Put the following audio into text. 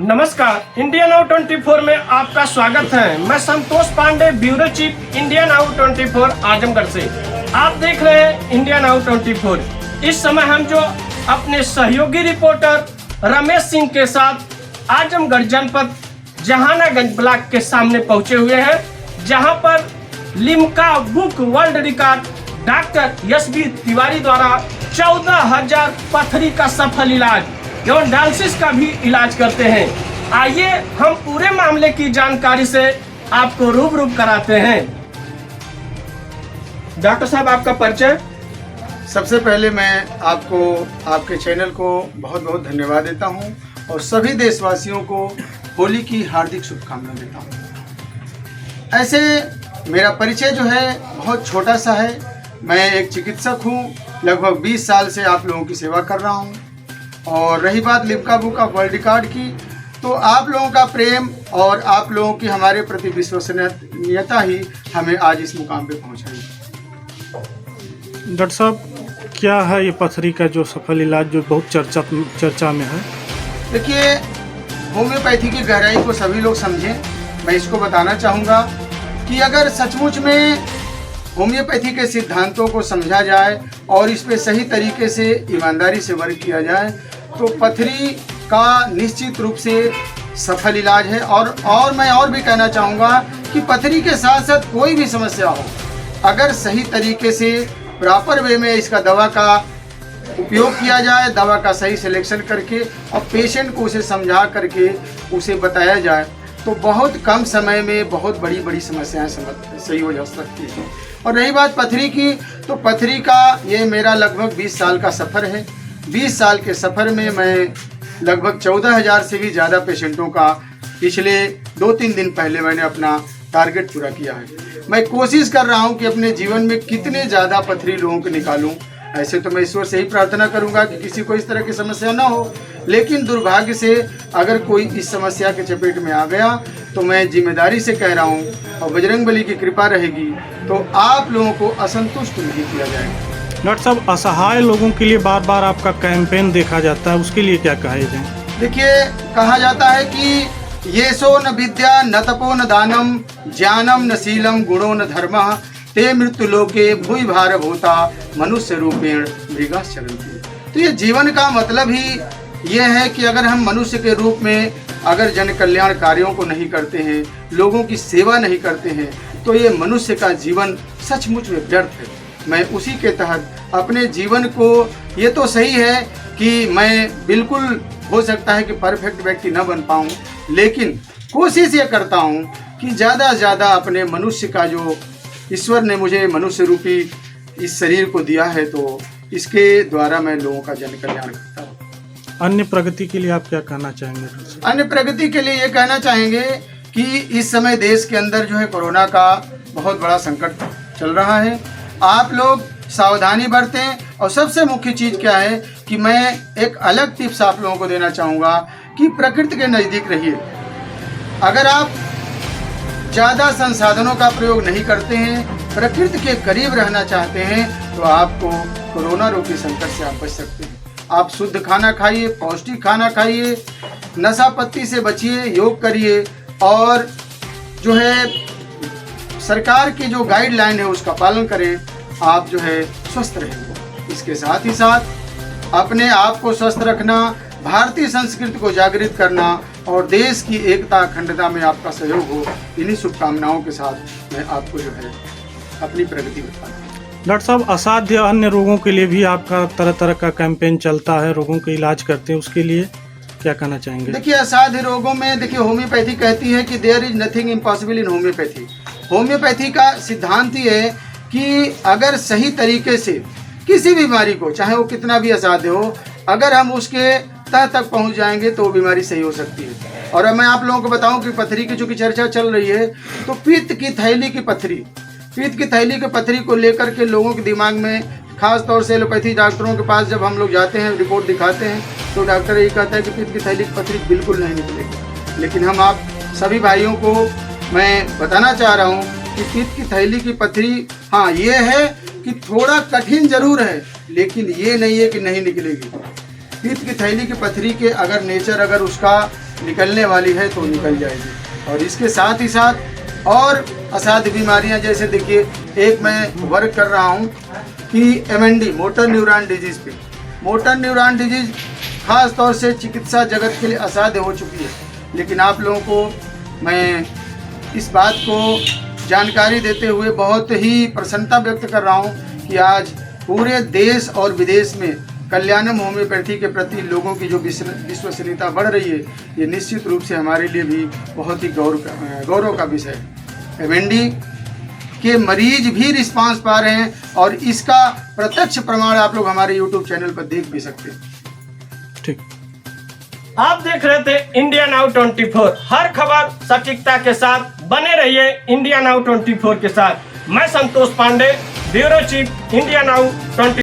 नमस्कार, India Now 24 में आपका स्वागत है। मैं Santosh Pandey, bureau chief, India Now 24 Azamgarh से। आप देख रहे हैं इंडिया नाउ 24। इस समय हम जो अपने सहयोगी रिपोर्टर रमेश सिंह के साथ आजमगढ़ जनपद जहानागंज ब्लॉक के सामने पहुंचे हुए हैं, जहां पर Limca book world record doctor S.B.. Tiwari द्वारा 14,000 पथरी का सफल इलाज एवं डायलिसिस का भी इलाज करते हैं। आइए हम पूरे मामले की जानकारी से आपको रूबरू कराते हैं। डॉक्टर साहब, आपका परिचय। सबसे पहले मैं आपको, आपके चैनल को बहुत बहुत धन्यवाद देता हूं और सभी देशवासियों को होली की हार्दिक शुभकामनाएं देता हूं। ऐसे मेरा परिचय जो है बहुत छोटा सा है। मैं एक चिकित्सक हूं, लगभग 20 साल से आप लोगों की सेवा कर रहा हूं। और रही बात Limca book of world record की, तो आप लोगों का प्रेम और आप लोगों की हमारे प्रति विश्वसनीयता ही हमें आज इस मुकाम पे पहुंचाई। डॉक्टर साहब, क्या है ये पथरी का जो सफल इलाज जो बहुत चर्चा में है? देखिए, होम्योपैथी की गहराई को सभी लोग समझें। मैं इसको बताना चाहूँगा कि अगर सचमुच में होम्योपैथी के सिद्धांतों को समझा जाए और इस पे सही तरीके से ईमानदारी से वर्क किया जाए तो पथरी का निश्चित रूप से सफल इलाज है। और मैं और भी कहना चाहूँगा कि पथरी के साथ साथ कोई भी समस्या हो, अगर सही तरीके से प्रॉपर वे में इसका दवा का उपयोग किया जाए, दवा का सही सिलेक्शन करके और पेशेंट को उसे समझा करके उसे बताया जाए, तो बहुत कम समय में बहुत बड़ी बड़ी समस्याएं सही हो जा सकती हैं। और रही बात पथरी की, तो पथरी का ये मेरा लगभग 20 साल का सफ़र है। 20 साल के सफ़र में मैं लगभग 14,000 से भी ज़्यादा पेशेंटों का पिछले 2-3 दिन पहले मैंने अपना टारगेट पूरा किया है। मैं कोशिश कर रहा हूँ कि अपने जीवन में कितने ज़्यादा पथरी लोगों को निकालूँ। ऐसे तो मैं ईश्वर से ही प्रार्थना करूंगा कि किसी को इस तरह की समस्या ना हो, लेकिन दुर्भाग्य से अगर कोई इस समस्या के चपेट में आ गया तो मैं जिम्मेदारी से कह रहा हूं और बजरंगबली की कृपा रहेगी तो आप लोगों को असंतुष्ट नहीं किया जाएगा। डॉक्टर साहब, असहाय लोगों के लिए बार बार आपका कैंपेन देखा जाता है, उसके लिए क्या कहे जाए? देखिए, कहा जाता है कि ये सो न विद्या न तपो न दानम ज्ञानम न शीलम गुणो न धर्मः ते मृत्यु लोके भूय भार भूता मनुष्य रूपेण मृगाश्चरन्ति। तो ये जीवन का मतलब ही ये है कि अगर हम मनुष्य के रूप में अगर जन कल्याण कार्यों को नहीं करते हैं, लोगों की सेवा नहीं करते हैं, तो ये मनुष्य का जीवन सचमुच में व्यर्थ है। मैं उसी के तहत अपने जीवन को, ये तो सही है कि मैं बिल्कुल हो सकता है कि परफेक्ट व्यक्ति न बन पाऊँ, लेकिन कोशिश ये करता हूँ कि ज़्यादा से ज़्यादा अपने मनुष्य का, जो ईश्वर ने मुझे मनुष्य रूपी इस शरीर को दिया है, तो इसके द्वारा मैं लोगों का जन कल्याण करता हूँ। अन्य प्रगति के लिए आप क्या कहना चाहेंगे? अन्य प्रगति के लिए ये कहना चाहेंगे कि इस समय देश के अंदर जो है कोरोना का बहुत बड़ा संकट चल रहा है। आप लोग सावधानी बरतें और सबसे मुख्य चीज़ क्या है कि मैं एक अलग टिप्स आप लोगों को देना चाहूँगा कि प्रकृति के नज़दीक रहिए। अगर आप ज़्यादा संसाधनों का प्रयोग नहीं करते हैं, प्रकृति के करीब रहना चाहते हैं, तो आपको कोरोना रोगी संकट से आप बच सकते हैं। आप शुद्ध खाना खाइए, पौष्टिक खाना खाइए, नशा पत्ती से बचिए, योग करिए और जो है सरकार की जो गाइडलाइन है उसका पालन करें। आप जो है स्वस्थ रहेंगे। इसके साथ ही साथ अपने आप को स्वस्थ रखना, भारतीय संस्कृति को जागृत करना और देश की एकता अखंडता में आपका सहयोग हो, इन्हीं शुभकामनाओं के साथ मैं आपको जो है अपनी प्रगति बताता हूँ। डॉक्टर साहब, असाध्य अन्य रोगों के लिए भी आपका तरह तरह का कैंपेन चलता है, रोगों का इलाज करते हैं, उसके लिए क्या कहना चाहेंगे? देखिए, असाध्य रोगों में देखिए होम्योपैथी कहती है कि there is nothing impossible in homeopathy. Homeopathy का सिद्धांत ये है कि अगर सही तरीके से किसी बीमारी को, चाहे वो कितना भी असाध्य हो, अगर हम उसके तह तक पहुंच जाएंगे तो वो बीमारी सही हो सकती है। और अब मैं आप लोगों को बताऊं कि पथरी की चूंकि चर्चा चल रही है, तो पित्त की थैली की पथरी को लेकर के लोगों के दिमाग में, खास तौर से एलोपैथी डॉक्टरों के पास जब हम लोग जाते हैं, रिपोर्ट दिखाते हैं, तो डॉक्टर यही कहता है कि पित्त की थैली की पथरी बिल्कुल नहीं निकलेगी। लेकिन हम आप सभी भाइयों को मैं बताना चाह रहा हूँ कि पित्त की थैली की पथरी, हाँ ये है कि थोड़ा कठिन जरूर है, लेकिन ये नहीं है कि नहीं निकलेगी। पित्त की थैली की पथरी के अगर नेचर, अगर उसका निकलने वाली है तो निकल जाएगी। और इसके साथ ही साथ और असाध्य बीमारियां, जैसे देखिए एक मैं वर्क कर रहा हूं कि MND मोटर न्यूरॉन डिजीज पे। मोटर न्यूरॉन डिजीज खास तौर से चिकित्सा जगत के लिए असाध्य हो चुकी है, लेकिन आप लोगों को मैं इस बात को जानकारी देते हुए बहुत ही प्रसन्नता व्यक्त कर रहा हूं कि आज पूरे देश और विदेश में कल्याणम होम्योपैथी के प्रति लोगों की जो विश्वसनीयता बढ़ रही है, ये निश्चित रूप से हमारे लिए भी बहुत ही गौरव का विषय है। MND के मरीज भी रिस्पांस पा रहे हैं और इसका प्रत्यक्ष प्रमाण आप लोग हमारे YouTube चैनल पर देख भी सकते हैं। ठीक। आप देख रहे थे इंडिया नाउ 24। हर खबर सटीकता के साथ बने रहिए इंडिया नाउ 24 के साथ। मैं Santosh Pandey, bureau chief, India Now 24।